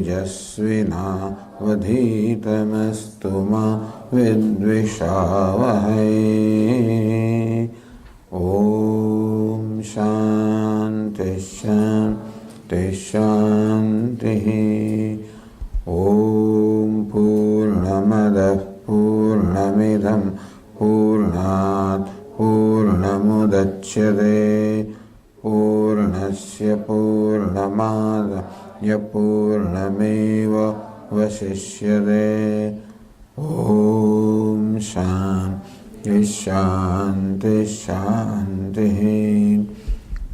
तेजस्विनावधीतमस्तु मा विद्विषावहै। ओम शांति शांति शांति। ओम पूर्णमदः पूर्णमिदं पूर्णात् पूर्णमुदच्यते पूर्णस्य पूर्णमादाय पूर्णमेवावशिष्यते। ओम शांति शांति शांति।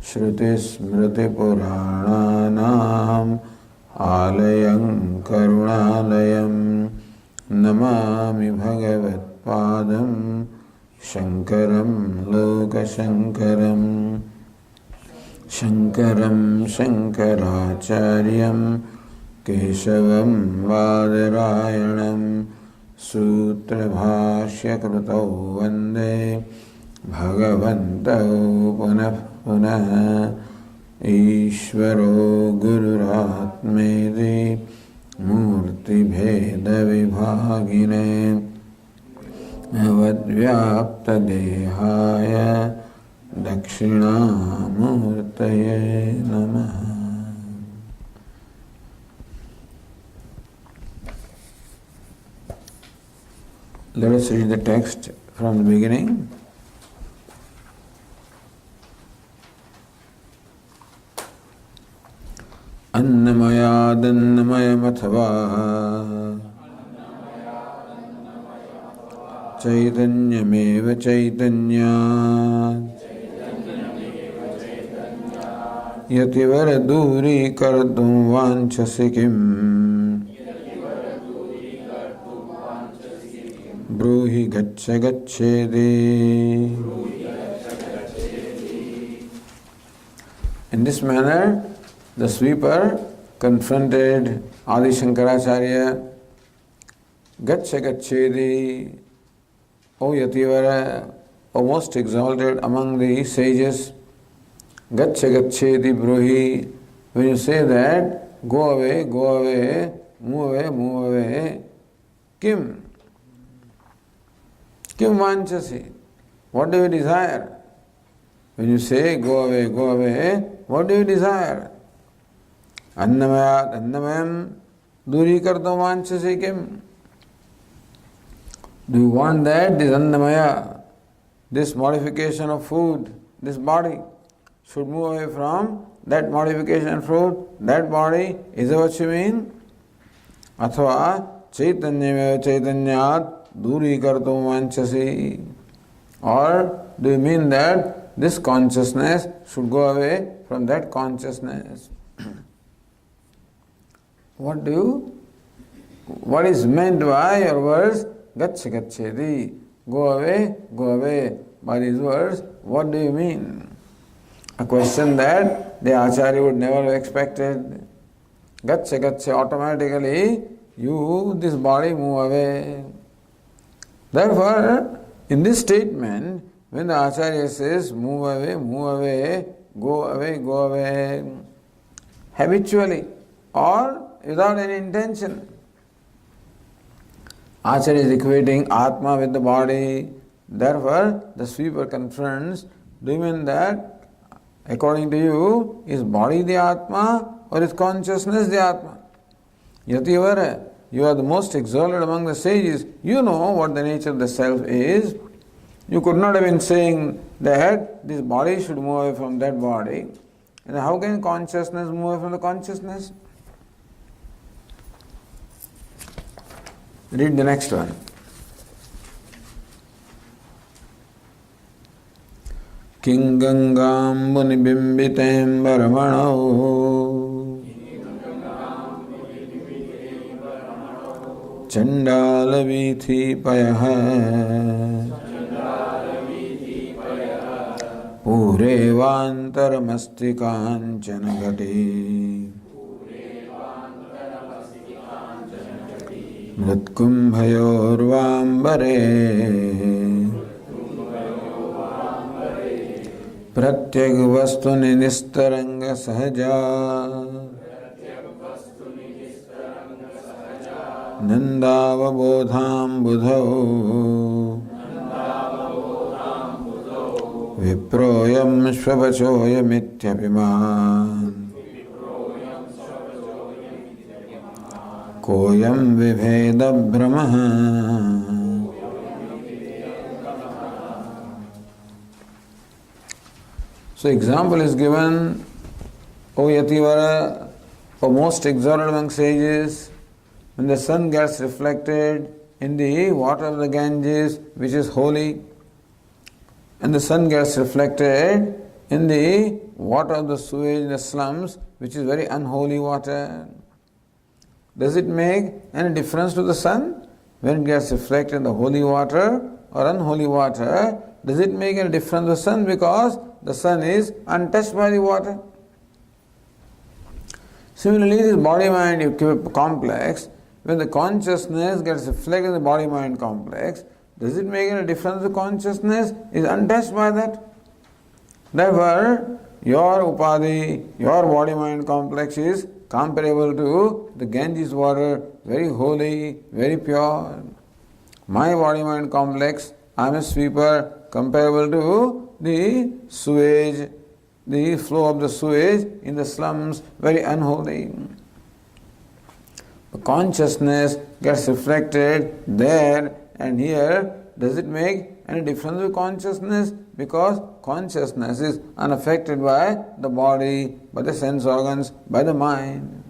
श्रुतिस्मृतिपुराणानाम् आलयं करुणालयं नमामि भगवत्पादं शङ्करं लोकशङ्करं। शङ्करं शङ्कराचार्यं केशवं बादरायणं सूत्रभाष्यकृतौ वन्दे भगवन्तौ पुनः पुनः। ईश्वरो गुरुरात्मेति मूर्तिभेदविभागिने अवद्व्याप्तदेहाय दक्षिणामूर्तये नमः। Let us read the text from the beginning. अन्नमयादन्नमयमथवा चैतन्यमेव चैतन्यात् यतिवर दूरीकर्तुं वाञ्छसि किम् ब्रूहि गच्छ गच्छेति। In this manner, the sweeper confronted Adi Shankaracharya. Gaccha gacchedi, O Yativara, O most exalted among the sages. Gaccha gacchedi bruhi. When you say that, go away, move away, move away. Kim? Kim vanchasi? What do you desire? When you say go away, what do you desire? Annamayat annamayam durikartam vanchasi kim? Do you want that this annamaya, this modification of food, this body should move away from that modification of food, that body? Is that what you mean? Athva chaitanyameva chaitanyat durikartam vanchasi. Or do you mean that this consciousness should go away from that consciousness? What is meant by your words? Gaccha gacchedi. Go away, go away. By these words, what do you mean? A question that the Acharya would never have expected. Gaccha gaccha, automatically, this body, move away. Therefore, in this statement, when the Acharya says, move away, go away, habitually or without any intention, Acharya is equating Atma with the body. Therefore, the sweeper confronts, do you mean that, according to you, is body the Atma or is consciousness the Atma? Yativara, you are the most exalted among the sages. You know what the nature of the self is. You could not have been saying that this body should move away from that body. And how can consciousness move away from the consciousness? Read the next one. King Gangam Munibimbitem Baramanau Chandala Vithi Payaha Purevantaramasti Kanchanagati Mritkumbhayorvambare Pratyag Vastuni Nistaranga Sahaja नन्दावबोधाम्बुधौ विप्रोऽयं श्वपचोऽयमित्यभिमान् कोऽयं विभेदभ्रमः. So example is given, O Yativara, O most exalted among sages, when the sun gets reflected in the water of the Ganges, which is holy, and the sun gets reflected in the water of the sewage in the slums, which is very unholy water, does it make any difference to the sun? When it gets reflected in the holy water or unholy water, does it make any difference to the sun? Because the sun is untouched by the water. Similarly, this body-mind complex, when the consciousness gets reflected in the body-mind complex, does it make any difference? The consciousness is untouched by that. Therefore, your upadhi, your body-mind complex is comparable to the Ganges water, very holy, very pure. My body-mind complex, I am a sweeper, comparable to the sewage, the flow of the sewage in the slums, very unholy. The consciousness gets reflected there and here. Does it make any difference with consciousness? Because consciousness is unaffected by the body, by the sense organs, by the mind.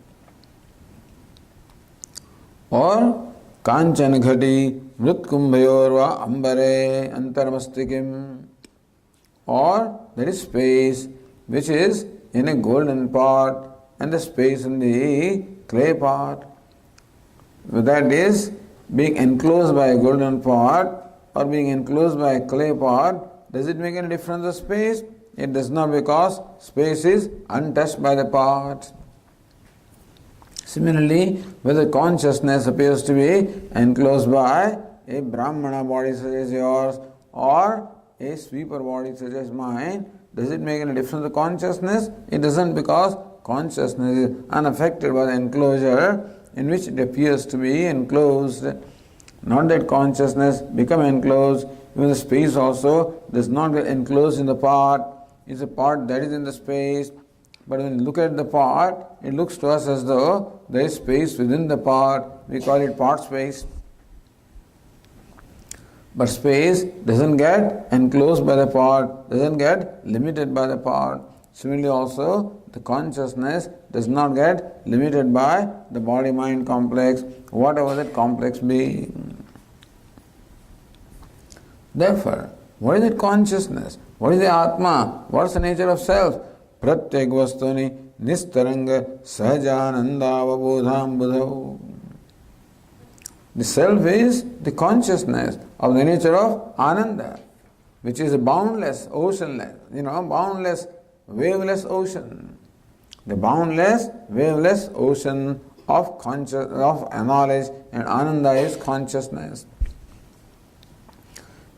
Or Kanchan Ghati Mrutkumbhayorva Ambare Antarmastikim. Or there is space which is in a golden pot and the space in the clay pot. That is being enclosed by a golden pot or being enclosed by a clay pot. Does it make any difference the space? It does not, because space is untouched by the pot. Similarly, whether consciousness appears to be enclosed by a Brahmana body such as yours or a sweeper body such as mine, does it make any difference to consciousness? It doesn't, because consciousness is unaffected by the enclosure in which it appears to be enclosed. Not that consciousness become enclosed, even the space also does not get enclosed in the pot. It's a pot that is in the space. But when you look at the pot, it looks to us as though there is space within the pot. We call it pot space. But space doesn't get enclosed by the pot, doesn't get limited by the pot. Similarly also, the consciousness does not get limited by the body-mind complex, whatever that complex be. Therefore, what is that consciousness? What is the Atma? What is the nature of self? Pratyek vastuni nistaranga sahajananda avabodham. The self is the consciousness of the nature of Ananda, which is a boundless, oceanless, boundless, waveless ocean. The boundless, waveless ocean of knowledge, and Ananda is consciousness.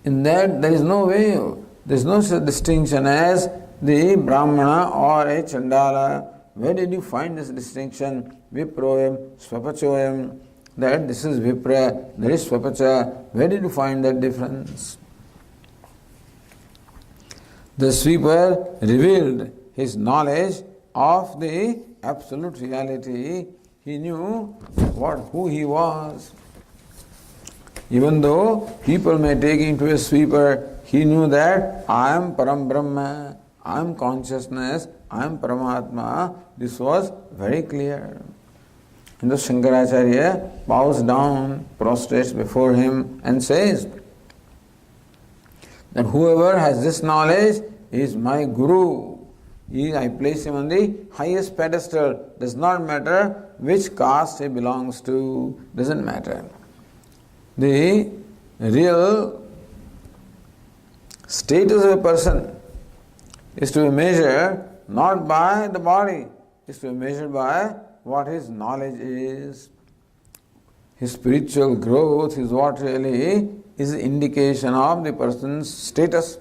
In that there is no wave, there is no such distinction as the Brahmana or a Chandala. Where did you find this distinction? Viproyam, Swapachoyam. That this is Vipra, there is Swapacha. Where did you find that difference? The sweeper revealed his knowledge of the absolute reality. He knew who he was. Even though people may take him to a sweeper, he knew that I am Param Brahma, I am consciousness, I am Paramatma. This was very clear. And the Shankaracharya bows down, prostrates before him and says that whoever has this knowledge is my Guru. I place him on the highest pedestal. Does not matter which caste he belongs to, doesn't matter. The real status of a person is to be measured not by the body, is to be measured by what his knowledge is. His spiritual growth is what really is an indication of the person's status.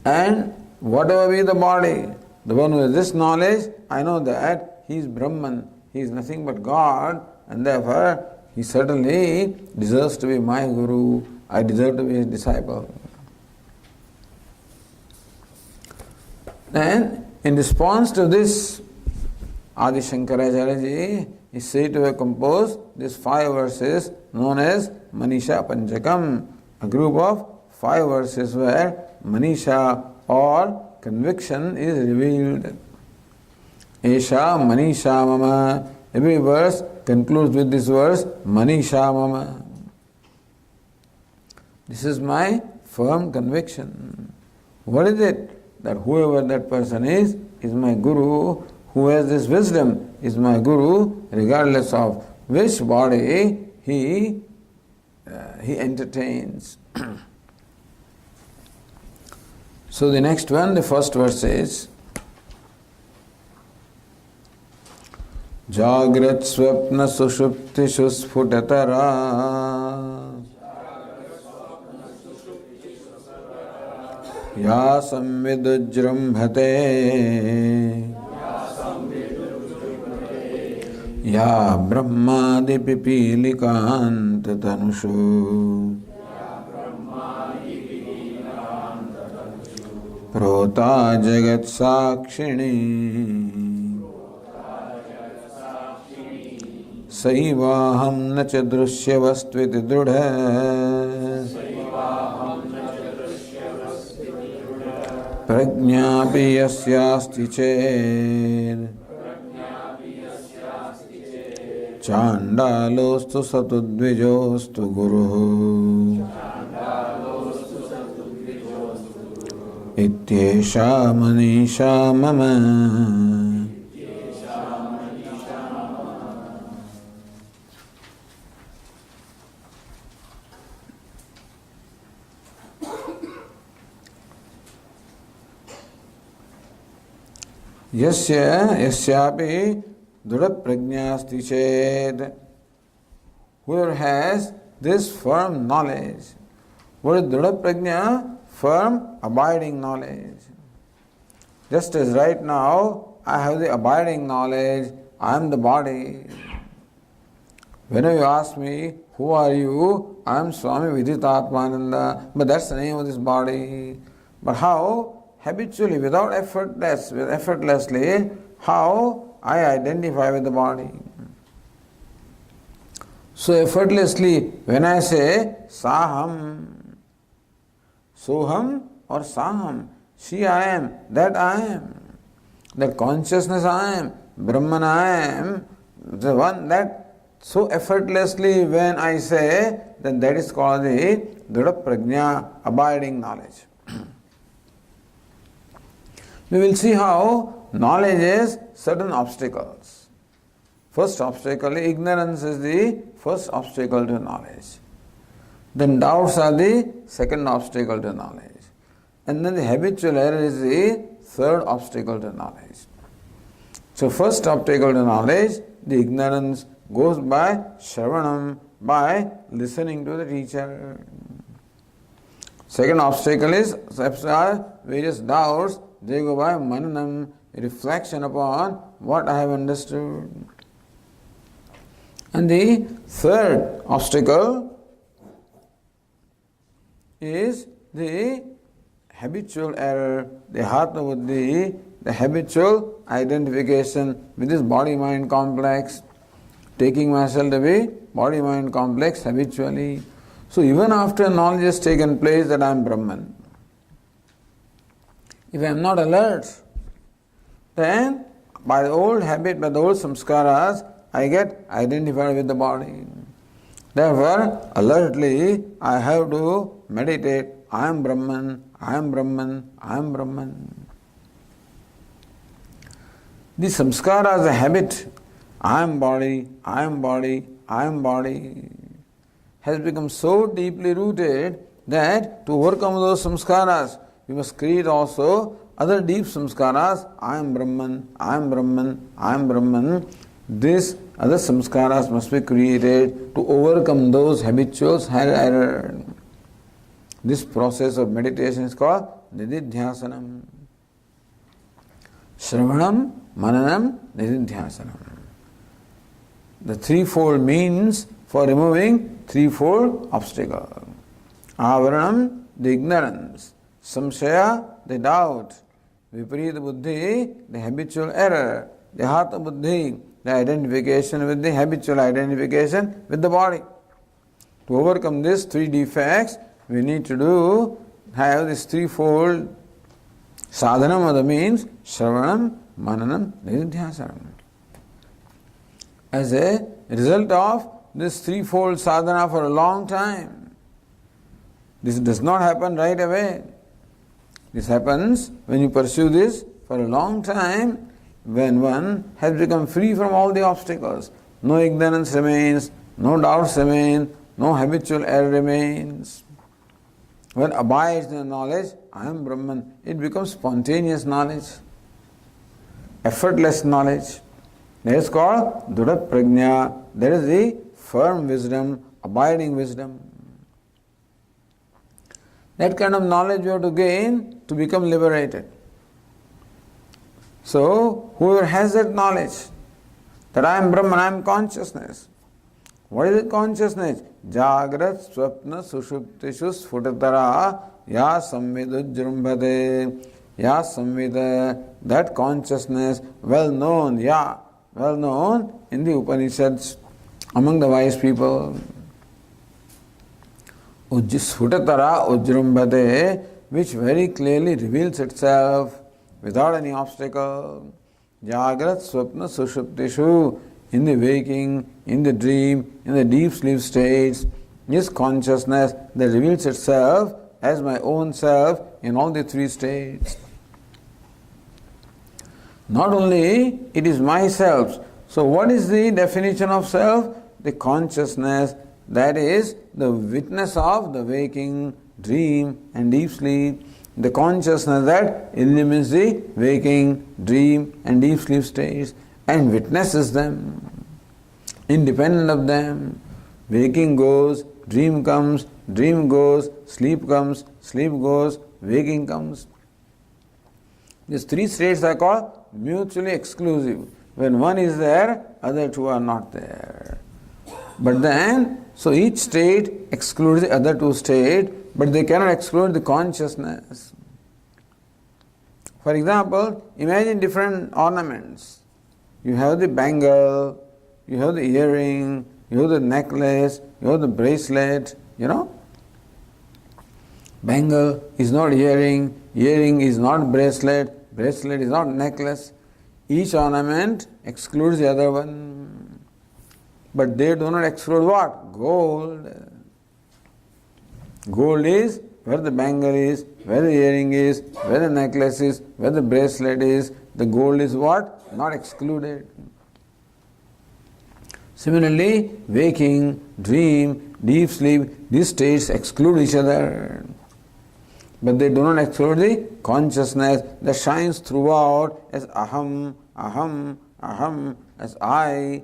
And whatever be the body, the one who has this knowledge, I know that he is Brahman, he is nothing but God, and therefore he certainly deserves to be my Guru. I deserve to be his disciple. Then, in response to this, Adi Shankaracharya ji is said to have composed these 5 verses known as Manisha Panchakam, a group of 5 verses where Manisha or conviction is revealed. Esha Manisha Mama. Every verse concludes with this verse, Manisha Mama. This is my firm conviction. What is it? That whoever that person is my Guru. Who has this wisdom is my Guru, regardless of which body he entertains. So the next one, the first verse is Jagrat Swapna Sushuptishu Sfutatara Ya Samvidujrambhate Ya Brahmadi Pipilikant Tanushu Prota Jagat Sakshini Saivaham Nacha Drushya Vastviti Drudha Prajnapi Yasyasti Ched Chandalostu Satudvijostu Guru Ityesha Manisha Mama. Yasyapi Dudha Prajnasti Ched. Whoever has this firm knowledge. What is Dudha Prajna? Firm, abiding knowledge. Just as right now, I have the abiding knowledge, I am the body. Whenever you ask me, who are you? I am Swami Viditatmananda, but that's the name of this body. But how? Habitually, effortlessly, how I identify with the body. So effortlessly, when I say Saham, Soham or Saham, she I am, that I am, that consciousness I am, Brahman I am, the one that so effortlessly when I say, then that is called the Dudha Prajna, abiding knowledge. We will see how knowledge is certain obstacles. First obstacle, ignorance is the first obstacle to knowledge. Then doubts are the second obstacle to knowledge. And then the habitual error is the third obstacle to knowledge. So first obstacle to knowledge, the ignorance, goes by Shravanam, by listening to the teacher. Second obstacle is various doubts, they go by Mananam, reflection upon what I have understood. And the third obstacle is the habitual error, the Hatma Buddhi, the habitual identification with this body-mind complex, taking myself to be body-mind complex habitually. So even after knowledge has taken place that I am Brahman, if I am not alert, then by the old habit, by the old samskaras, I get identified with the body. Therefore, alertly, I have to meditate, I am Brahman, I am Brahman, I am Brahman. The samskaras, the habit, I am body, I am body, I am body, has become so deeply rooted that to overcome those samskaras, we must create also other deep samskaras, I am Brahman, I am Brahman, I am Brahman. These other samskaras must be created to overcome those habitual error. This process of meditation is called Nididhyasanam. Shravanam, Mananam, Nididhyasanam. the threefold means for removing threefold obstacle. Avaranam, the ignorance. Samshaya, the doubt. Viparita buddhi, the habitual error. Dehata buddhi, the identification with the habitual identification with the body. To overcome these three defects, we need to have this threefold sadhanam, that means Shravanam, Mananam, Nididhyasanam. As a result of this threefold sadhana for a long time, this does not happen right away. This happens when you pursue this for a long time, when one has become free from all the obstacles. No ignorance remains, no doubts remain, no habitual error remains. When abides in the knowledge, I am Brahman, it becomes spontaneous knowledge, effortless knowledge. That is called Dudha Prajna. That is the firm wisdom, abiding wisdom. That kind of knowledge you have to gain to become liberated. So, whoever has that knowledge, that I am Brahman, I am consciousness. What is it, consciousness? Jagrat, Swapna, Sushuptishu, Sfutatara, Ya Samvidujrumbhate, Ya Samvida, that consciousness, well known, Ya, well known in the Upanishads, among the wise people. Sfutatara Ujrumbhate, which very clearly reveals itself without any obstacle. Jagrat, Swapna, Sushuptishu, in the waking, in the dream, in the deep sleep states, is consciousness that reveals itself as my own self in all the three states. Not only it is myself. So what is the definition of self? The consciousness that is the witness of the waking, dream and deep sleep. The consciousness that illumines the waking, dream and deep sleep states and witnesses them, independent of them. Waking goes, dream comes, dream goes, sleep comes, sleep goes, waking comes. These three states are called mutually exclusive. When one is there, other two are not there. But then, so each state excludes the other two states, but they cannot exclude the consciousness. For example, imagine different ornaments. You have the bangle, you have the earring, you have the necklace, you have the bracelet, Bangle is not earring, earring is not bracelet, bracelet is not necklace. Each ornament excludes the other one. But they do not exclude what? Gold. Gold is where the bangle is, where the earring is, where the necklace is, where the bracelet is. The gold is what? Not excluded. Similarly, waking, dream, deep sleep, these states exclude each other. But they do not exclude the consciousness that shines throughout as aham, aham, aham, as I.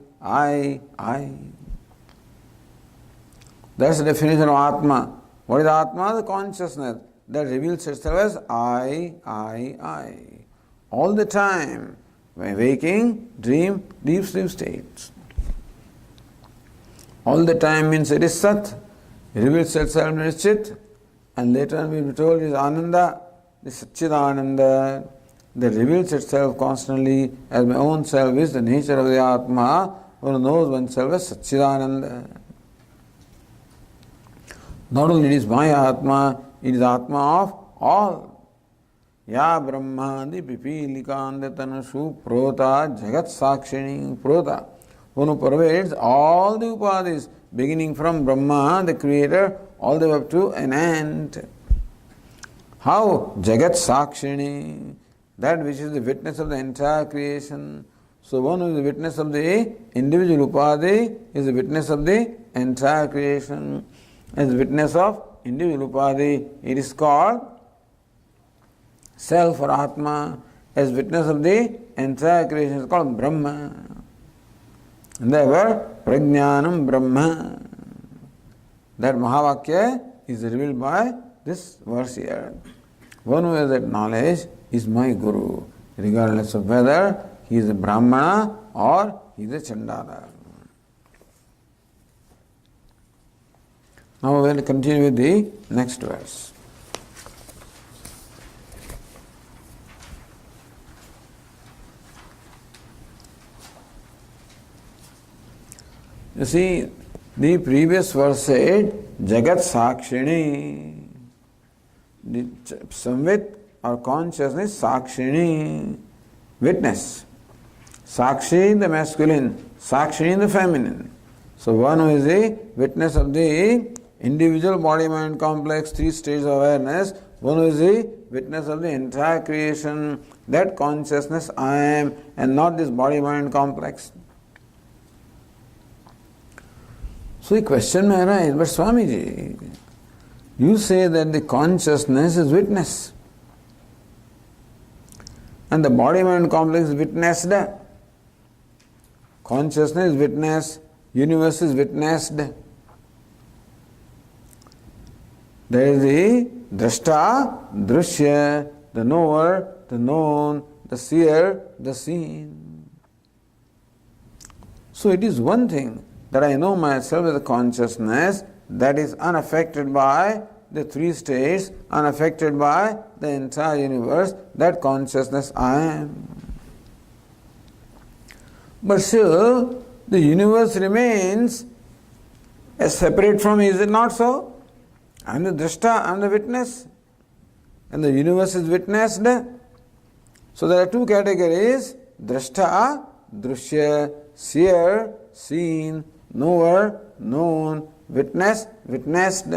That's the definition of Atma. What is Atma? The consciousness that reveals itself as I. All the time, when waking, dream, deep sleep states. All the time means it is Sat, it reveals itself as Chit, and later on we will be told it is Ananda, the Satchidananda, that reveals itself constantly as my own self is the nature of the Atma, one knows oneself as Satchidananda. Not only it is my Atma, it is Atma of all. Ya Brahmadi Pipilika Tanushu Prota Jagat Sakshini Prota, one who pervades all the upadis, beginning from Brahma, the creator, all the way up to an ant. How? Jagat Sakshini, that which is the witness of the entire creation. So one who is the witness of the individual upadi is the witness of the entire creation. As witness of individual upadi, it is called self or Atma. As witness of the entire creation, it is called Brahma. And therefore, Prajnanam Brahma. That Mahavakya is revealed by this verse here. One who has that knowledge is my Guru, regardless of whether he is a Brahmana or he is a Chandala. Now we will continue with the next verse. You see, the previous verse said, Jagat Sakshini. The Samvit or consciousness, Sakshini, witness. Sakshi, the masculine, Sakshini, the feminine. So one who is the witness of the individual body-mind complex, three stages of awareness, one who is the witness of the entire creation, that consciousness I am, and not this body-mind complex. So the question may arise, but Swamiji, you say that the consciousness is witness and the body-mind complex is witnessed. Consciousness is witnessed, universe is witnessed. There is the drashta, drushya, the knower, the known, the seer, the seen. So it is one thing that I know myself as a consciousness that is unaffected by the three states, unaffected by the entire universe, that consciousness I am. But still, the universe remains as separate from me, is it not so? I am the drashta, I am the witness, and the universe is witnessed. So there are two categories, drashta, drushya, seer, seen, knower, known, witness, witnessed.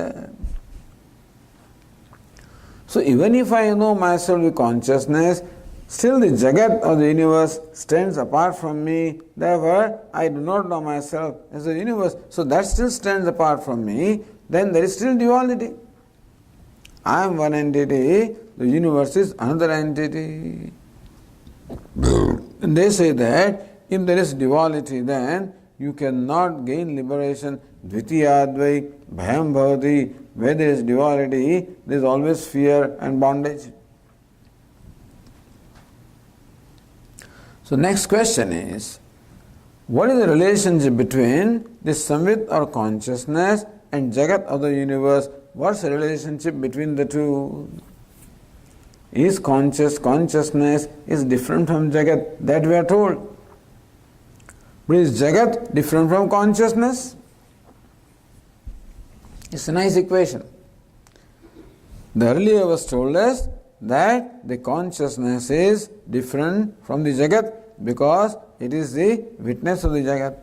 So even if I know myself with consciousness, still the Jagat or the universe stands apart from me. Therefore, I do not know myself as the universe. So that still stands apart from me. Then there is still duality. I am one entity, the universe is another entity. And they say that if there is duality, then you cannot gain liberation. Dvitiyadvai bhayam bhavati. Where there is duality, there is always fear and bondage. So next question is, what is the relationship between this Samvit or consciousness and Jagat of the universe? What's the relationship between the two? Is consciousness is different from Jagat? That we are told. But is Jagat different from consciousness? It's a nice equation. The earlier was told us that the consciousness is different from the Jagat because it is the witness of the Jagat.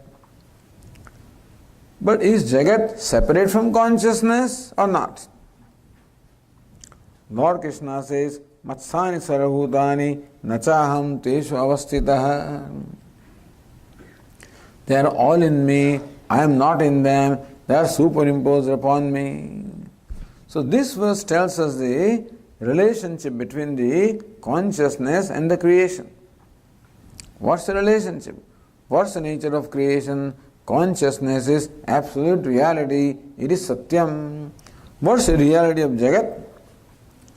But is Jagat separate from consciousness or not? Lord Krishna says, Matsani sarvabhutani nachaham teshu avastitah. They are all in me, I am not in them, they are superimposed upon me. So this verse tells us the relationship between the consciousness and the creation. What's the relationship? What's the nature of creation? Consciousness is absolute reality, it is Satyam. What's the reality of Jagat?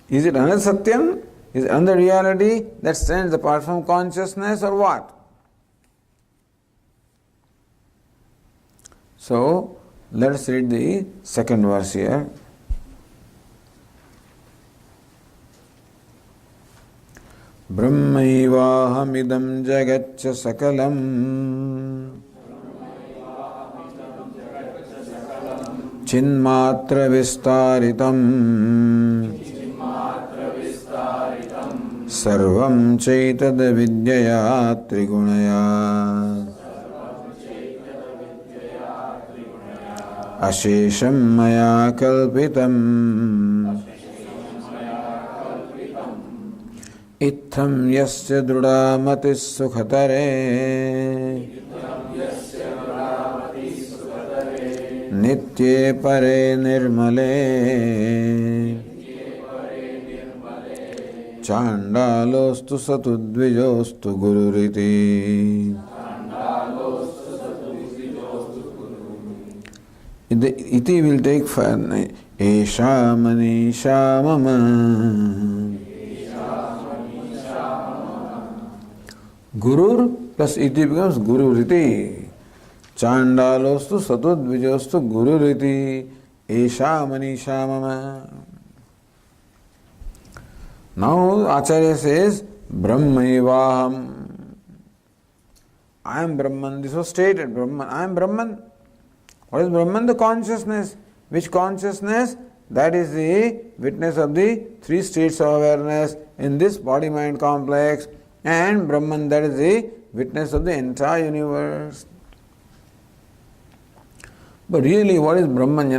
Is it another Satyam? Is it another reality that stands apart from consciousness or what? So, let us read the second verse here. Brahmaivahamidam jagatcha sakalam chinmatra vistaritam sarvam chaitad vidyaya trigunaya ashesham maya kalpitam Itham yasya druda matis sukhatare nitye pare nirmale chandalostu satudvijostu gururiti. The iti will take for Esha manisha mama. Gurur plus iti becomes gururiti. Chandalostu satudvijostu gururiti. Esha Manisha Mama. Now Acharya says, Brahmaivaham. I am Brahman. This was stated. Brahman. I am Brahman. What is Brahman? The consciousness. Which consciousness? That is the witness of the three states of awareness in this body-mind complex. And Brahman, that is the witness of the entire universe. But really, what is Brahman?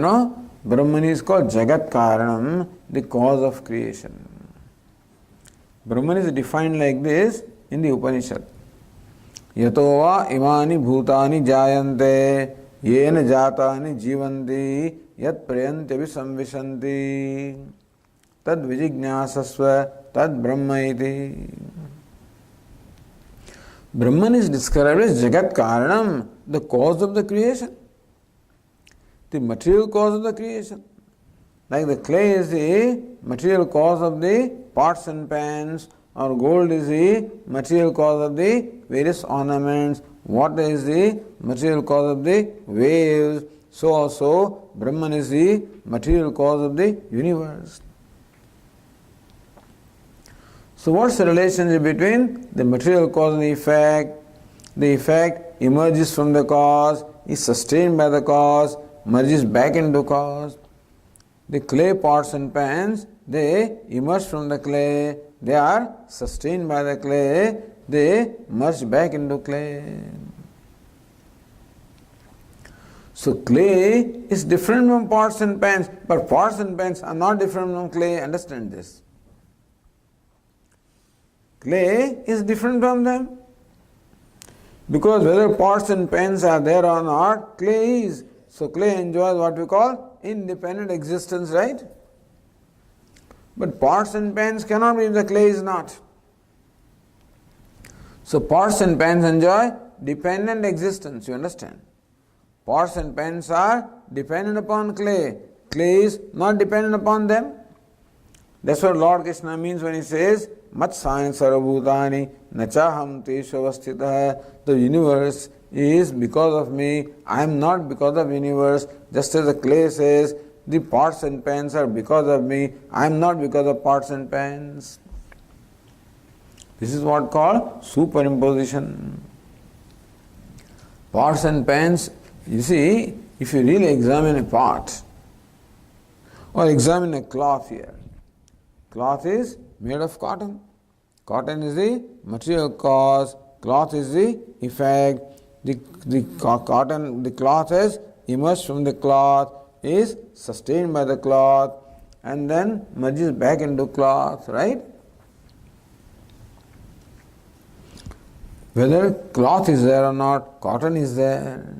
Brahman is called Jagat Karanam, the cause of creation. Brahman is defined like this in the Upanishad. Yato va imani bhutani jayante yena jatani jivanti yat prayantyavi samvishanti tad vijignyasasva tad brahma iti. Brahman is described as Jagat Karanam, the cause of the creation, the material cause of the creation. Like the clay is the material cause of the pots and pans, or gold is the material cause of the various ornaments, water is the material cause of the waves, so also Brahman is the material cause of the universe. So what's the relationship between the material cause and the effect? The effect emerges from the cause, is sustained by the cause, merges back into cause. The clay pots and pans, they emerge from the clay, they are sustained by the clay, they merge back into clay. So clay is different from pots and pans, but pots and pans are not different from clay. Understand this. Clay is different from them. Because whether pots and pans are there or not, clay is. So clay enjoys what we call independent existence, right? But pots and pans cannot be if the clay is not. So pots and pans enjoy dependent existence, you understand? Pots and pans are dependent upon clay. Clay is not dependent upon them. That's what Lord Krishna means when he says, Matsani sarvabhutani nachaham teshu avasthitah. The universe is because of me, I am not because of universe. Just as the clay says, the pots and pans are because of me, I am not because of pots and pans. This is what called superimposition. Pots and pans, you see, if you really examine a pot or examine a cloth here, cloth is made of cotton. Cotton is the material cause, cloth is the effect. The cloth has emerged from the cloth, is sustained by the cloth, and then merges back into cloth, right? Whether cloth is there or not, cotton is there.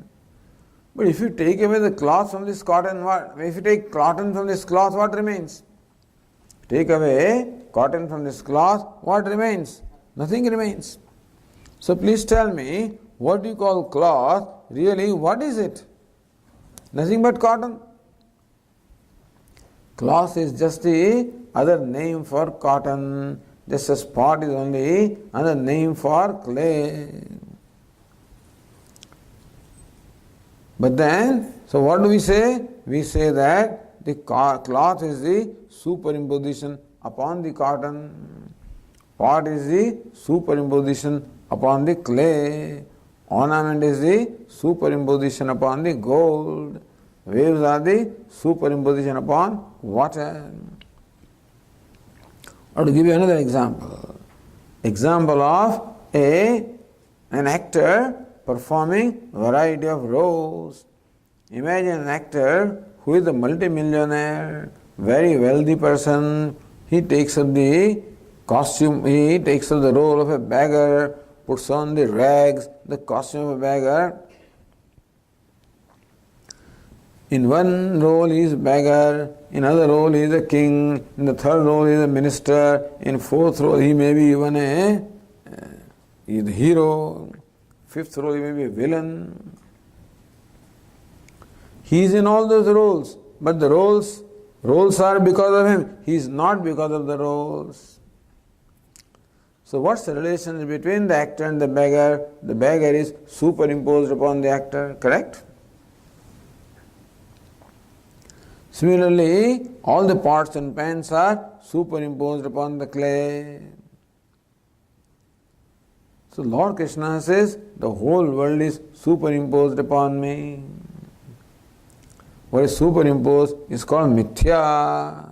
But if you take away the cloth from this cotton, if you take cotton from this cloth, what remains? Take away cotton from this cloth, what remains? Nothing remains. So please tell me, what you call cloth, really what is it? Nothing but cotton. Cloth is just the other name for cotton, just as pot is only another name for clay. But then, so what do we say? We say that the cloth is the superimposition upon the cotton. Pot is the superimposition upon the clay. Ornament is the superimposition upon the gold. Waves are the superimposition upon water. Or to give you another example. Example of an actor performing variety of roles. Imagine an actor who is a multimillionaire, very wealthy person. He takes up the costume, he takes up the role of a beggar, puts on the rags, the costume of a beggar. In one role he is a beggar, in another role he is a king, in the third role he is a minister, in fourth role he may be even a hero, fifth role he may be a villain. He is in all those roles, but the roles are because of him. He is not because of the roles. So what's the relation between the actor and the beggar? The beggar is superimposed upon the actor, correct? Similarly, all the pots and pans are superimposed upon the clay. So Lord Krishna says, the whole world is superimposed upon me. What is superimposed is called mithya.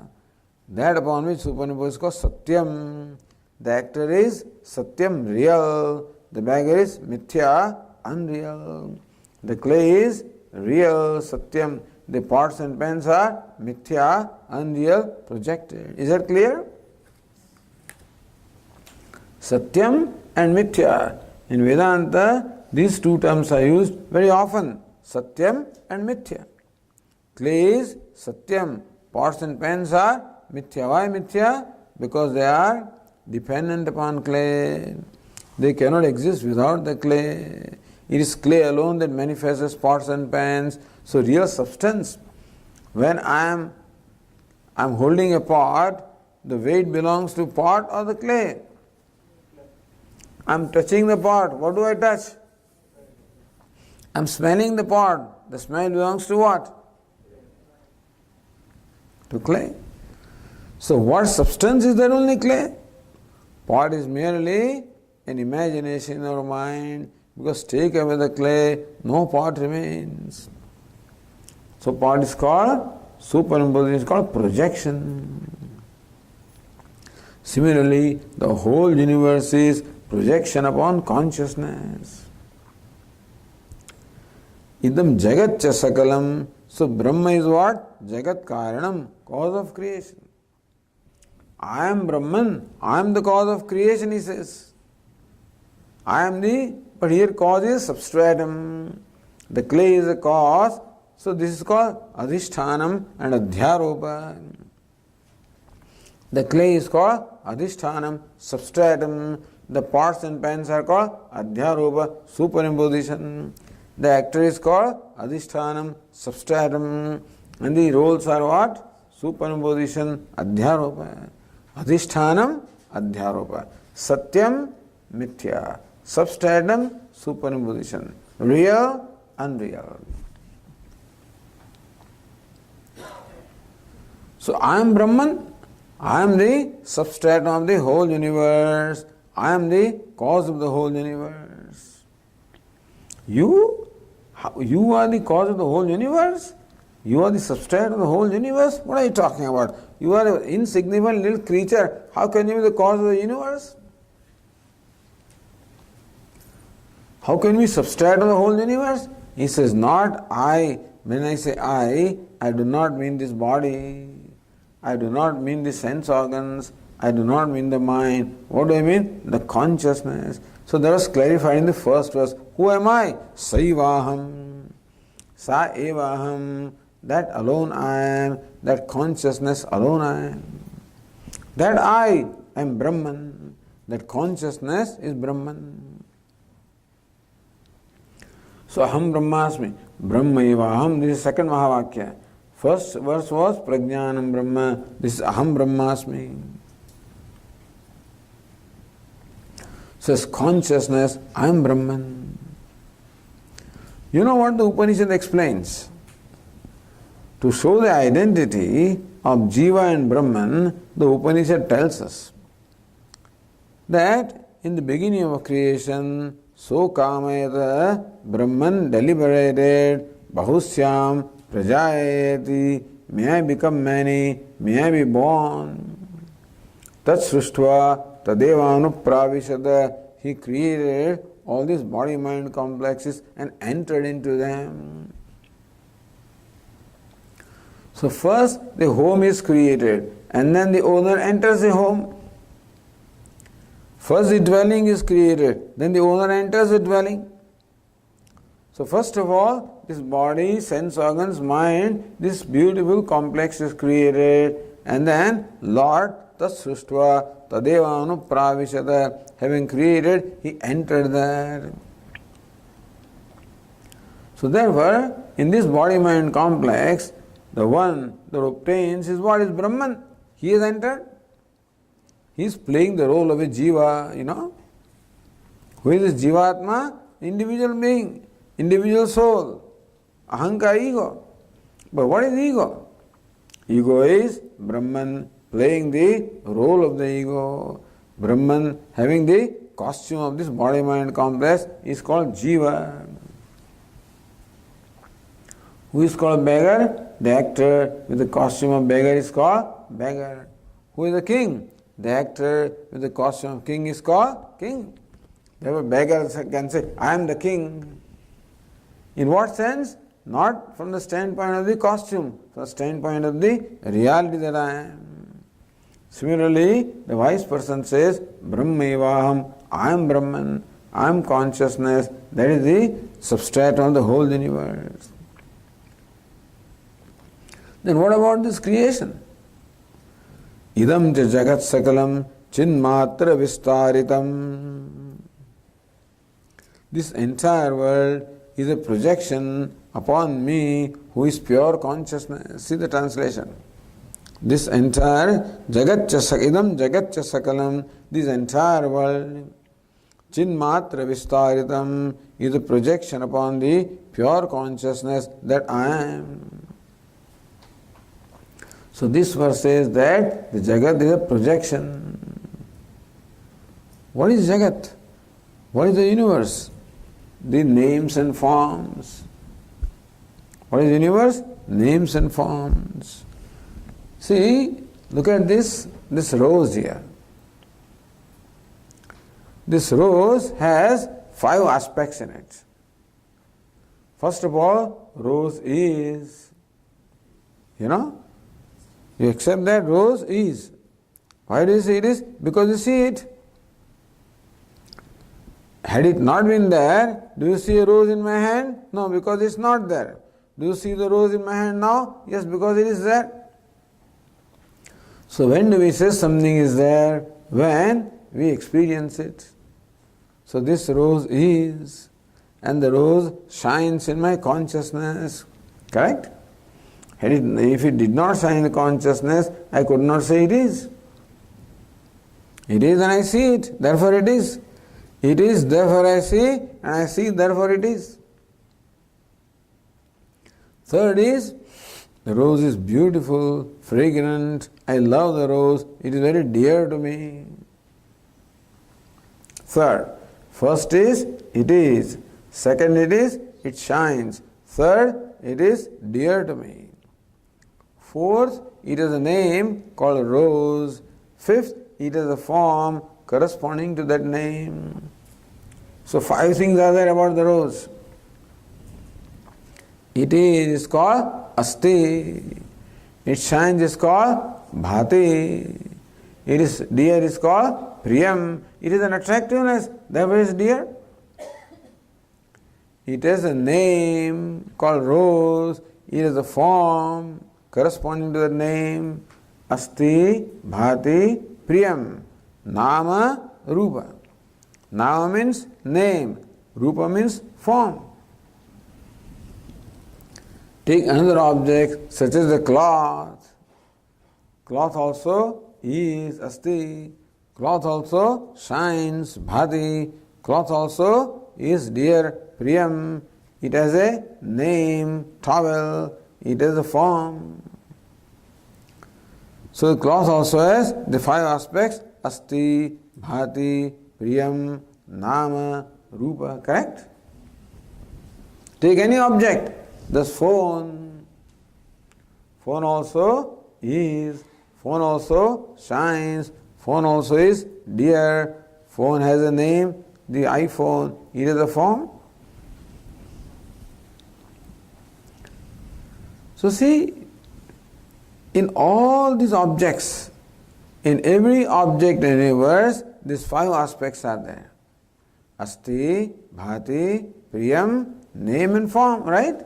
That upon which superimposed is called satyam. The actor is satyam, real. The beggar is mithya, unreal. The clay is real, satyam. The pots and pans are mithya, unreal, projected. Is that clear? Satyam and mithya. In Vedanta, these two terms are used very often. Satyam and mithya. Clay is satyam. Pots and pans are mithya. Why mithya? Because they are dependent upon clay. They cannot exist without the clay. It is clay alone that manifests as pots and pans. So real substance, when I am holding a pot, the weight belongs to pot or the clay. I am touching the pot. What do I touch? I am smelling the pot. The smell belongs to what? To clay. So what substance is there? Only clay. Pot is merely an imagination in our mind, because take away the clay, no pot remains. So pot is called superimposition, is called projection. Similarly, the whole universe is projection upon consciousness. Idam jagat cha sakalam. So Brahma is what? Jagat karanam, cause of creation. I am Brahman, I am the cause of creation, he says. But here cause is substratum. The clay is a cause, so this is called adhishthanam and adhyaropa. The clay is called adhishthanam, substratum. The pots and pans are called adhyaropa, superimposition. The actor is called adhishthanam, substratum. And the roles are what? Superimposition, adhyaropa. Adhishthanam, adhyaropa. Satyam, mithya. Substratum, superimposition. Real, unreal. So I am Brahman. I am the substratum of the whole universe. I am the cause of the whole universe. You are the cause of the whole universe? You are the substratum of the whole universe? What are you talking about? You are an insignificant little creature. How can you be the cause of the universe? How can we substratum the whole universe? He says, not I. When I say I do not mean this body. I do not mean the sense organs. I do not mean the mind. What do I mean? The consciousness. So that was clarified in the first verse. Who am I? Saivaham. Sa evaham. That alone I am. That consciousness alone I am. That I am Brahman. That consciousness is Brahman. So aham brahmasmi. Brahma eva aham. This is second Mahavakya. First verse was Prajnanam Brahma. This is aham brahmasmi. Says consciousness, I am Brahman. You know what the Upanishad explains? To show the identity of Jiva and Brahman, the Upanishad tells us that in the beginning of creation, so kamayata Brahman deliberated, bahusyam prajayati, may I become many, may I be born. Tat srishtva tadeva anupravishada. He created all these body-mind complexes and entered into them. So first the home is created and then the owner enters the home. First the dwelling is created, then the owner enters the dwelling. So first of all, this body, sense organs, mind, this beautiful complex is created, and then Lord Tatsruštva Tadeva Anupravishada, having created, he entered there. So therefore, in this body-mind complex, the one that obtains is what is Brahman. He has entered. He is playing the role of a Jiva, Who is this Jivatma? Individual being, individual soul, Ahankara, ego. But what is ego? Ego is Brahman playing the role of the ego. Brahman having the costume of this body-mind complex is called Jiva. Who is called beggar? The actor with the costume of beggar is called beggar. Who is the king? The actor with the costume of king is called king. Therefore, beggar can say, I am the king. In what sense? Not from the standpoint of the costume, from the standpoint of the reality that I am. Similarly, the wise person says, Brahmevaham, I am Brahman, I am consciousness, that is the substratum of the whole universe. Then what about this creation? Idam cha jagat sakalam chinmatra vistaritam. This entire world is a projection upon me who is pure consciousness. See the translation. This entire jagat cha idam jagat cha sakalam, this entire world, chinmatra vistaritam, is a projection upon the pure consciousness that I am. So this verse says that the Jagat is a projection. What is Jagat? What is the universe? The names and forms. What is universe? Names and forms. See, look at this rose here. This rose has 5 aspects in it. First of all, rose is, you accept that rose is. Why do you say it is? Because you see it. Had it not been there, do you see a rose in my hand? No, because it's not there. Do you see the rose in my hand now? Yes, because it is there. So when do we say something is there? When we experience it. So this rose is, and the rose shines in my consciousness. Correct? If it did not shine in the consciousness, I could not say it is. It is and I see it, therefore it is. It is, therefore I see, and I see, therefore it is. Third is, the rose is beautiful, fragrant, I love the rose, it is very dear to me. Third, first is, it is. Second, it is, it shines. Third, it is dear to me. Fourth, it has a name called rose. Fifth, it has a form corresponding to that name. So 5 things are there about the rose. It is called asti. It shines is called bhati. It is dear is called priyam. It is an attractiveness, therefore it is dear. It has a name called rose. It has a form corresponding to the name asti, bhati, priyam. Nama, rupa. Nama means name, rupa means form. Take another object such as the cloth. Cloth also is asti. Cloth also shines, bhati. Cloth also is dear, priyam. It has a name, towel. It has a form. So the cloth also has the 5 aspects, asti, bhati, priyam, nama, rupa, correct? Take any object, thus phone. Phone also is, phone also shines, phone also is dear, phone has a name, the iPhone, it has a form. So see, in all these objects, in every object in the universe, these 5 aspects are there. Asti, bhati, priyam, name and form, right?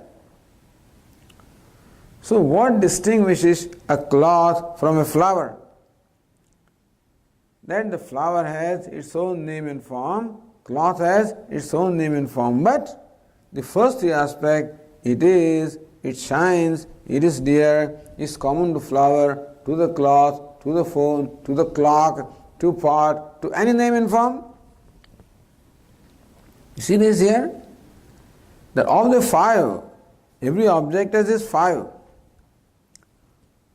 So what distinguishes a cloth from a flower? That the flower has its own name and form, cloth has its own name and form, but the first 3 aspects, it is, it shines, it is dear, is common to flower, to the cloth, to the phone, to the clock, to pot, to any name and form. You see this here? That of the 5, every object has its 5.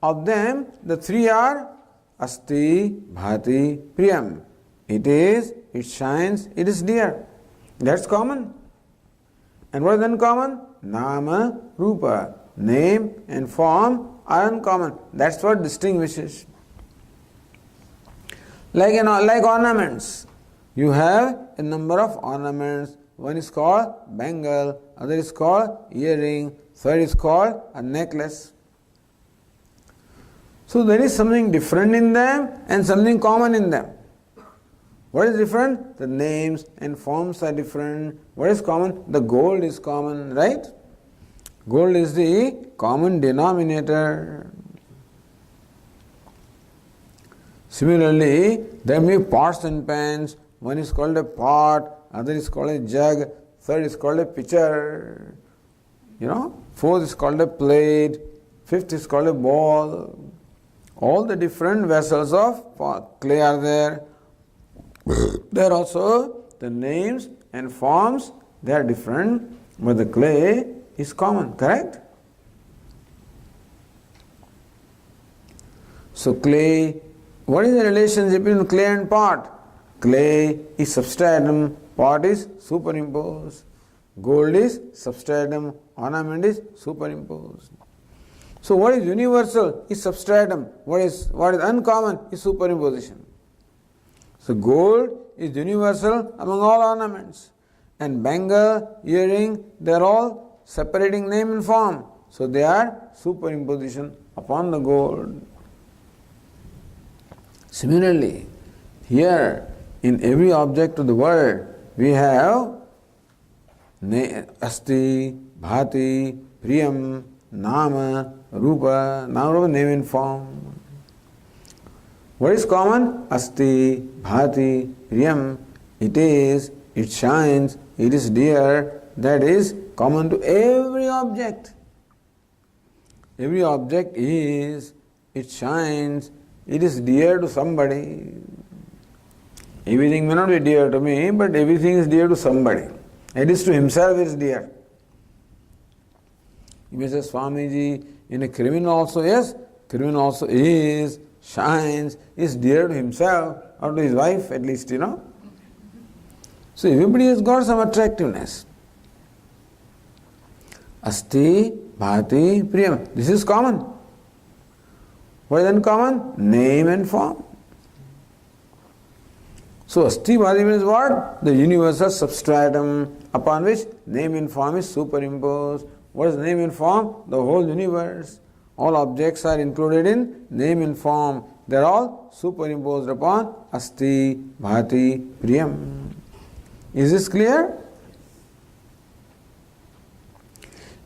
Of them, the three are Asti, Bhati, Priyam. It is, it shines, it is dear. That's common. And what is uncommon? Nama, Rupa. Name and form are uncommon. That's what distinguishes. Like ornaments. You have a number of ornaments. One is called bangle, other is called earring, third is called a necklace. So there is something different in them and something common in them. What is different? The names and forms are different. What is common? The gold is common, right? Gold is the common denominator. Similarly, there may be pots and pans. One is called a pot, other is called a jug, third is called a pitcher. Fourth is called a plate, fifth is called a bowl. All the different vessels of clay are there. There also the names and forms, they are different, but the clay is common, correct? So clay, what is the relationship between clay and pot? Clay is substratum, pot is superimposed. Gold is substratum, ornament is superimposed. So what is universal is substratum, what is uncommon is superimposition. So gold is universal among all ornaments, and bangle, earring, they are all separating name and form. So they are superimposition upon the gold. Similarly, here in every object of the world we have Asti, Bhati, Priyam, Nama, Rupa, name and form. What is common? Asti, Bhati, Priyam. It is, it shines, it is dear. That is common to every object. Every object is, it shines, it is dear to somebody. Everything may not be dear to me, but everything is dear to somebody. At least to himself it is dear. You may say, Swamiji, in a criminal also, yes, criminal also is, shines, is dear to himself or to his wife at least, So everybody has got some attractiveness. Asti, Bhati, Priyam. This is common. What is uncommon? Name and form. So Asti, Bhati means what? The universal substratum upon which name and form is superimposed. What is name and form? The whole universe. All objects are included in name and form. They are all superimposed upon Asti, Bhati, Priyam. Is this clear?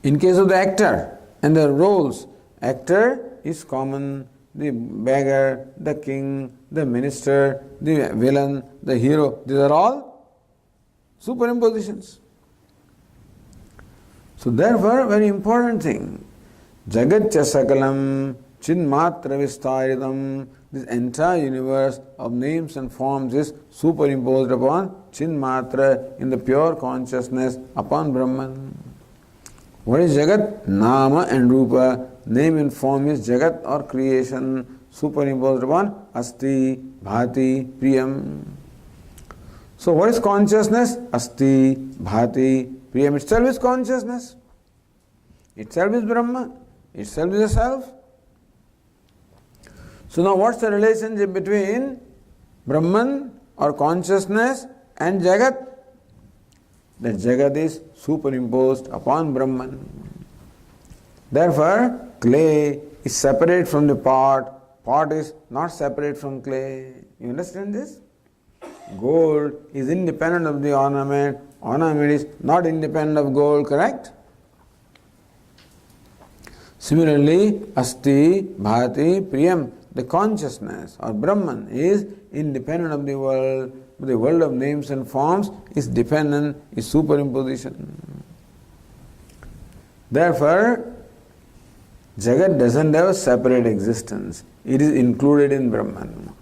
In case of the actor and the roles, actor is common. The beggar, the king, the minister, the villain, the hero, these are all superimpositions. So therefore, very important thing, Jagatya Sakalam Chinmatra Vistaritam, this entire universe of names and forms is superimposed upon Chinmatra in the pure consciousness upon Brahman. What is Jagat? Nama and Rupa. Name and form is Jagat or creation superimposed upon Asti, Bhati, Priyam. So what is consciousness? Asti, Bhati, Priyam itself is consciousness. Itself is Brahma. Itself is a self. So now what's the relationship between Brahman or consciousness and Jagat? That Jagat is superimposed upon Brahman. Therefore, clay is separate from the pot, pot is not separate from clay. You understand this? Gold is independent of the ornament, ornament is not independent of gold, correct? Similarly, Asti, Bhati, Priyam, the consciousness or Brahman is independent of the world. The world of names and forms is dependent, is superimposition. Therefore, Jagat doesn't have a separate existence. It is included in Brahman.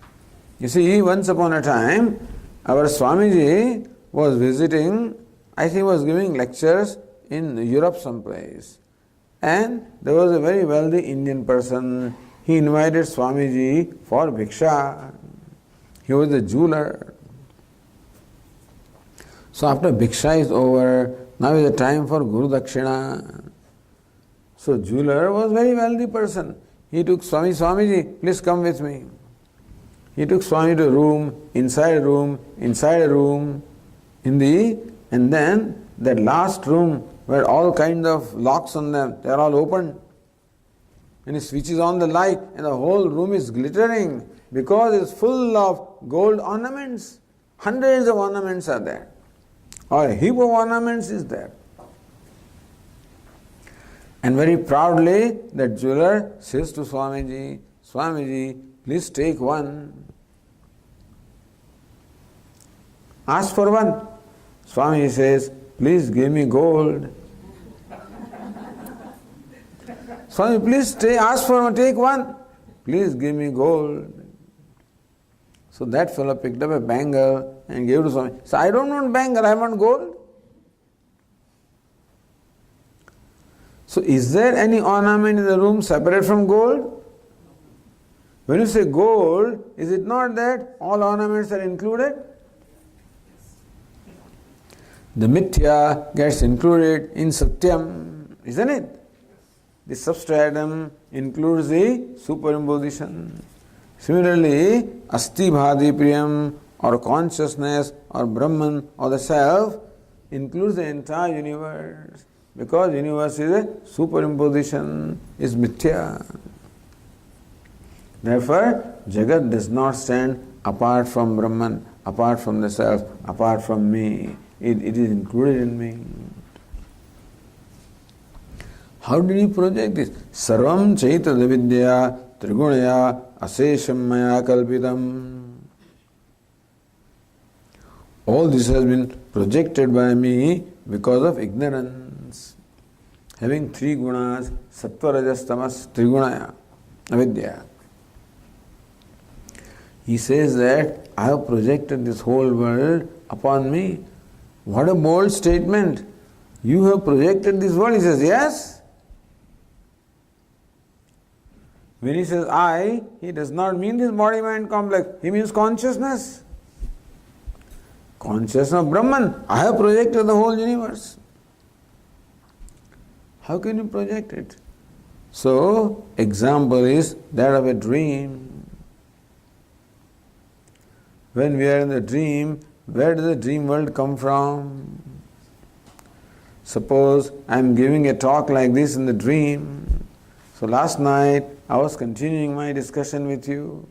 You see, once upon a time, our Swamiji was visiting, I think he was giving lectures in Europe someplace. And there was a very wealthy Indian person. he invited Swamiji for bhiksha. He was a jeweler. So after bhiksha is over, now is the time for Guru Dakshina. So jeweler was a very wealthy person. He took Swamiji, please come with me. He took Swami to a room, inside a room, and then that last room where all kinds of locks on them, they are all open. And he switches on the light and the whole room is glittering because it's full of gold ornaments. Hundreds of ornaments are there. Or a heap of ornaments is there. And very proudly that jeweler says to Swamiji, Swamiji, please take one. Ask for one. Swamiji says, please give me gold. Swami, please ask for one, take one. Please give me gold. So that fellow picked up a bangle and gave to Swami. So I don't want bangle, I want gold. So is there any ornament in the room separate from gold? When you say gold, is it not that all ornaments are included? The mithya gets included in satyam, isn't it? The substratum includes the superimposition. Similarly, asti bhadi priyam or consciousness or Brahman or the self includes the entire universe because universe is a superimposition, is mithya. Therefore, Jagat does not stand apart from Brahman, apart from the self, apart from me. It is included in me. How did he project this? Sarvam chaitanya vidya trigunaya asesham maya kalpitam. All this has been projected by me because of ignorance. Having three gunas, sattva, rajas, tamas, trigunaya, avidya. He says that I have projected this whole world upon me. What a bold statement. You have projected this world. He says, yes. When he says I, he does not mean this body-mind complex. He means consciousness. Consciousness of Brahman. I have projected the whole universe. How can you project it? So, example is that of a dream. When we are in the dream, where does the dream world come from? Suppose I am giving a talk like this in the dream. So last night I was continuing my discussion with you.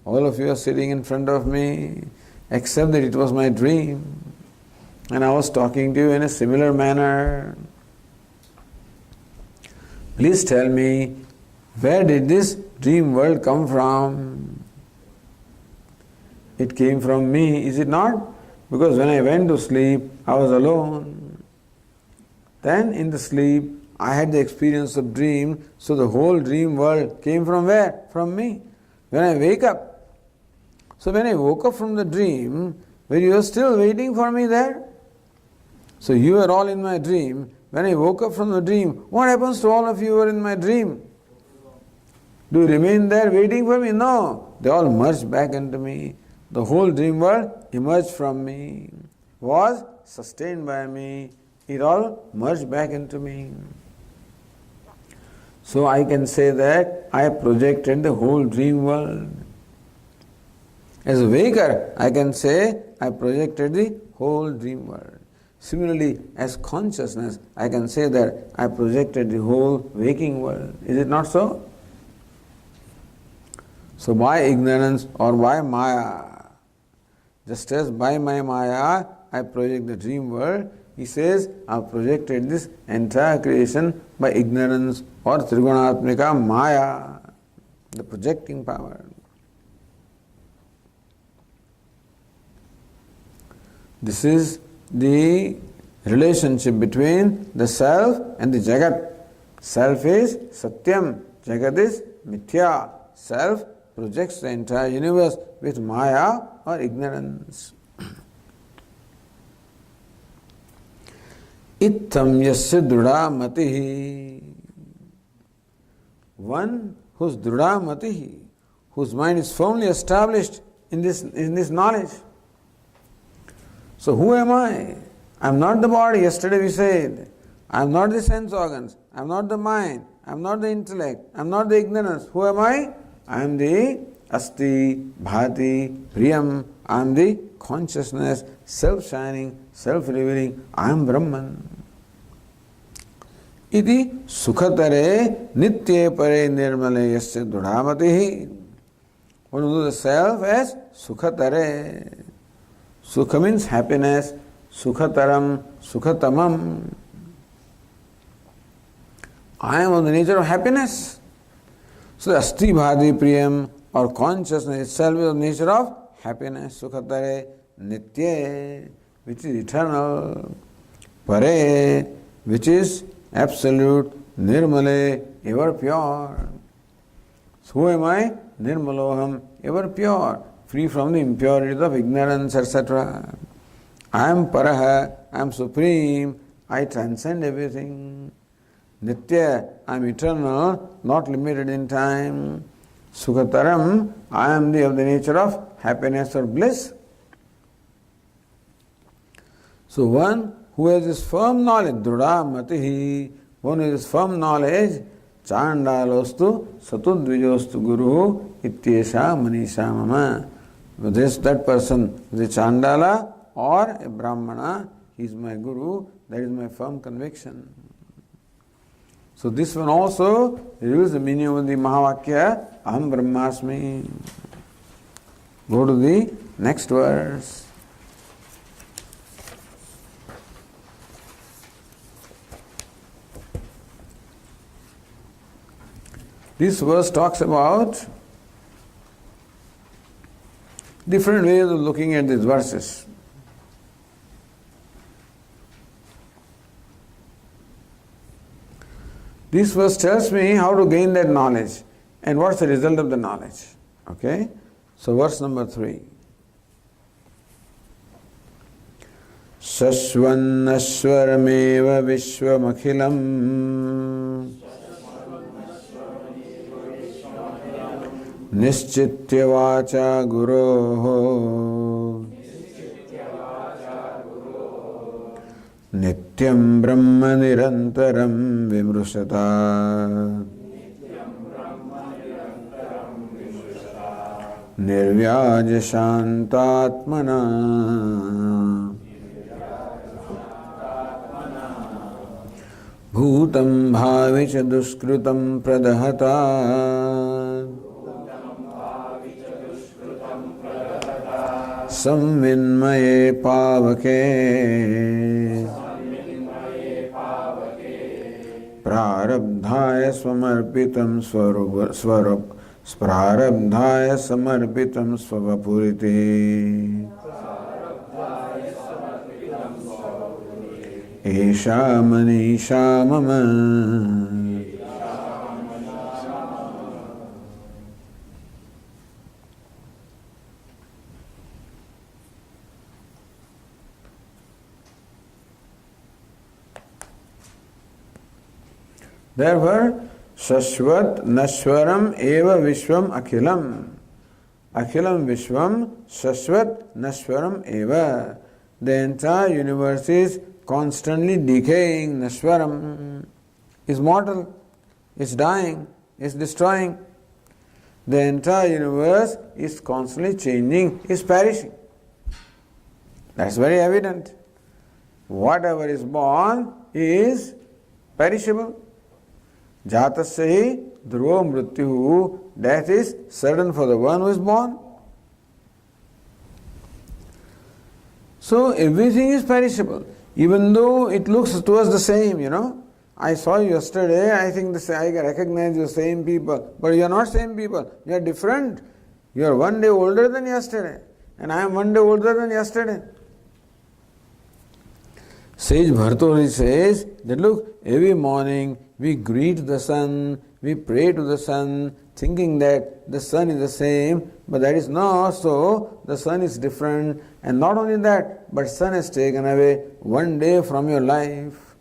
All of you are sitting in front of me, except that it was my dream. And I was talking to you in a similar manner. Please tell me, where did this dream world come from? It came from me, is it not? Because when I went to sleep, I was alone. Then in the sleep, I had the experience of dream, so the whole dream world came from where? From me. When I wake up. So when I woke up from the dream, were you still waiting for me there? So you were all in my dream. When I woke up from the dream, what happens to all of you who were in my dream? Do you remain there waiting for me? No. They all merged back into me. The whole dream world emerged from me, was sustained by me. It all merged back into me. So I can say that I projected the whole dream world. As a waker, I can say I projected the whole dream world. Similarly, as consciousness, I can say that I projected the whole waking world. Is it not so? So by ignorance or by Maya, just as by my Maya I project the dream world, he says I have projected this entire creation by ignorance or Trigunatmika Maya, the projecting power. This is the relationship between the self and the Jagat. Self is Satyam, Jagat is Mithya. Self projects the entire universe with Maya or ignorance. Ittam yasya drudha matihi. one whose Drudamati, whose mind is firmly established in this knowledge. So who am I? I am not the body, yesterday we said. I am not the sense organs. I am not the mind. I am not the intellect. I am not the ignorance. Who am I? I am the Asti, Bhati, Priyam. I am the consciousness, self-shining, self-revealing. I am Brahman. Iti sukhatare nitye pare nirmale yasya dudhamati. One who knows the self as sukhatare. Sukha means happiness. Sukhataram, sukhatamam. I am of the nature of happiness. So Asti Bhadi Priyam or consciousness itself is of the nature of happiness. Sukhatare Nitya, which is eternal. Pare, which is absolute. Nirmale, ever pure. So who am I? Nirmaloham, ever pure, free from the impurities of ignorance, etc. I am Paraha, I am supreme, I transcend everything. Nitya, I am eternal, not limited in time. Sukhataram, I am of the nature of happiness or bliss. So one who has this firm knowledge, Drudha Matihi, one who has this firm knowledge, Chandalostu Satudvijostu Guru Ityesha Manisha Mama. That person is a Chandala or a Brahmana, he is my Guru, that is my firm conviction. So this one also reveals the meaning of the Mahavakya, Aham Brahmasmi. Go to the next verse. This verse talks about different ways of looking at these verses. This verse tells me how to gain that knowledge and what's the result of the knowledge. Okay? So verse number 3. Sasvannaswarameva vishwamakhilam Nischitya vacha guroho Nityam brahma nirantaram vimrushata Nirvyaja shantatmana Bhutam bhavicha duskrutam pradahata Samvinmaye pavake Prarabdhaya swamarpitam swarup Prarabdhaya samarpitam svapuriti Esha manisha mama. Therefore, Shashvat Nashwaram Eva Vishwam Akhilam. Akhilam Vishwam Shashvat Nashwaram Eva. The entire universe is constantly decaying. Nashwaram is mortal, is dying, is destroying. The entire universe is constantly changing, is perishing. That's very evident. Whatever is born is perishable. Jatasya hi dhruva mrityuhu. Death is certain for the one who is born. So everything is perishable. Even though it looks to us the same, I saw you yesterday, I think I recognize you same people. But you are not same people. You are different. You are one day older than yesterday. And I am one day older than yesterday. Sage Bharturi says that look, every morning we greet the sun, we pray to the sun, thinking that the sun is the same, but that is not so. The sun is different, and not only that, but sun has taken away one day from your life.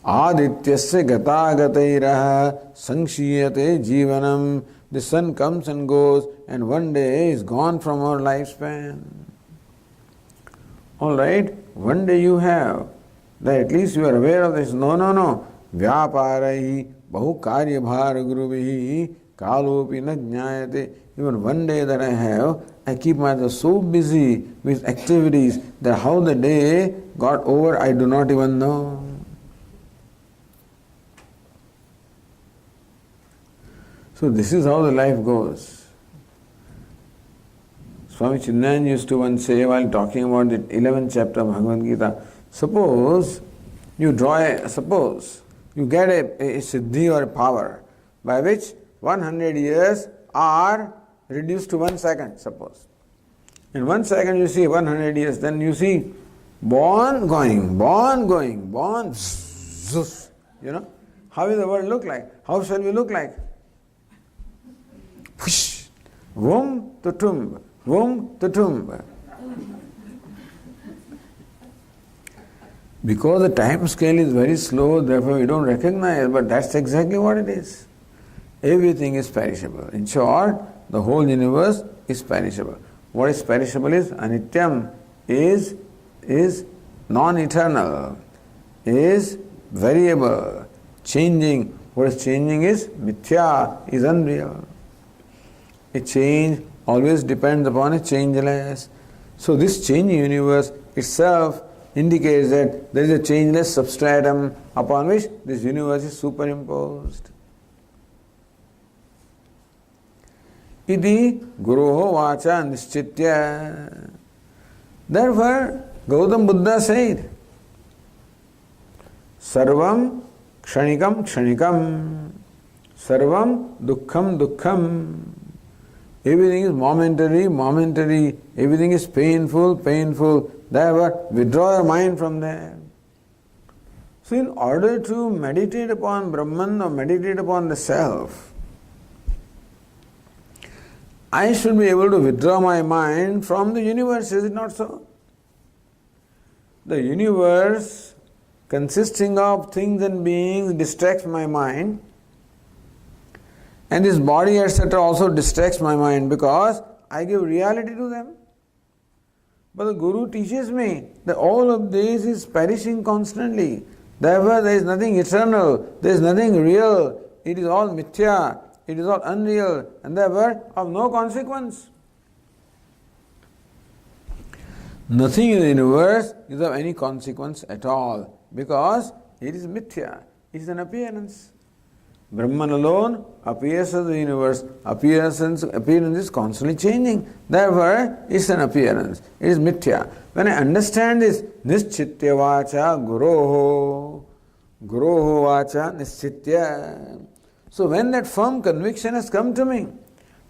Adityasya gatagatairaha sankshiyate jivanam. The sun comes and goes, and one day is gone from our lifespan. All right, one day you have, that at least you are aware of this. No. Vyaparahi bahu karya bhar guruvihi kalopi na jnayate. Even one day that I have, I keep myself so busy with activities that how the day got over, I do not even know. So this is how the life goes. Swami Chinmayananda used to once say, while talking about the 11th chapter of Bhagavad Gita, suppose you get a siddhi or a power by which 100 years are reduced to 1 second, suppose. In 1 second you see 100 years, then you see born going, born, zzz. You know, how will the world look like? How shall we look like? Whoosh, womb to tomb, womb to tomb. Because the time scale is very slow, therefore we don't recognize, but that's exactly what it is. Everything is perishable. In short, the whole universe is perishable. What is perishable is anityam, is non-eternal, is variable, changing. What is changing is mithya, is unreal. A change always depends upon a changeless. So this changing universe itself indicates that there is a changeless substratum upon which this universe is superimposed. Iti Guroho Vacha Nischitya. Therefore, Gautam Buddha said, Sarvam Kshanikam Kshanikam, Sarvam Dukkham Dukkham. Everything is momentary, everything is painful. Therefore, withdraw your mind from there. So, in order to meditate upon Brahman or meditate upon the self, I should be able to withdraw my mind from the universe, is it not so? The universe consisting of things and beings distracts my mind, and this body etc. also distracts my mind because I give reality to them. But the Guru teaches me that all of this is perishing constantly. Therefore, there is nothing eternal, there is nothing real, it is all mithya, it is all unreal, and therefore of no consequence. Nothing in the universe is of any consequence at all because it is mithya, it is an appearance. Brahman alone appears as the universe. Appearance is constantly changing. Therefore, it's an appearance. It is mithya. When I understand this, nischitya vacha guroho vacha nischitya. So when that firm conviction has come to me,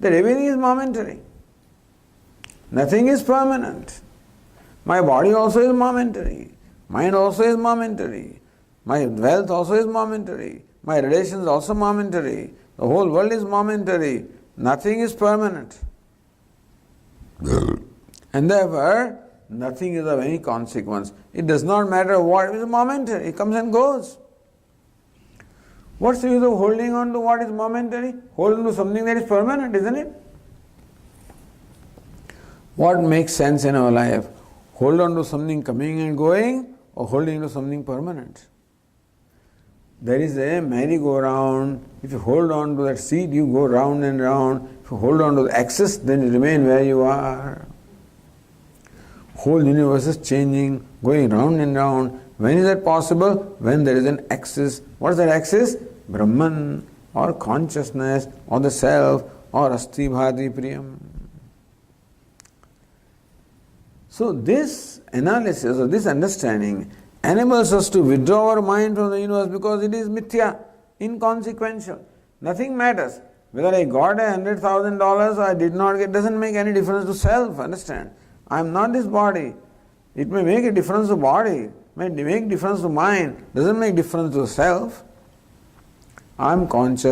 that everything is momentary, nothing is permanent. My body also is momentary. Mind also is momentary. My wealth also is momentary. My relations also momentary. The whole world is momentary. Nothing is permanent. And therefore, nothing is of any consequence. It does not matter what, it is momentary. It comes and goes. What's the use of holding on to what is momentary? Hold on to something that is permanent, isn't it? What makes sense in our life? Hold on to something coming and going, or holding to something permanent? There is a merry-go-round. If you hold on to that seat, you go round and round. If you hold on to the axis, then you remain where you are. Whole universe is changing, going round and round. When is that possible? When there is an axis. What is that axis? Brahman, or consciousness, or the self, or Asti Bhati Priyam. So this analysis or this understanding enables us to withdraw our mind from the universe because it is mithya, inconsequential. Nothing matters. Whether I got $100,000 or I did not get, doesn't make any difference to self, understand? I am not this body. It may make a difference to body, may make difference to mind, doesn't make difference to self. I am conscious.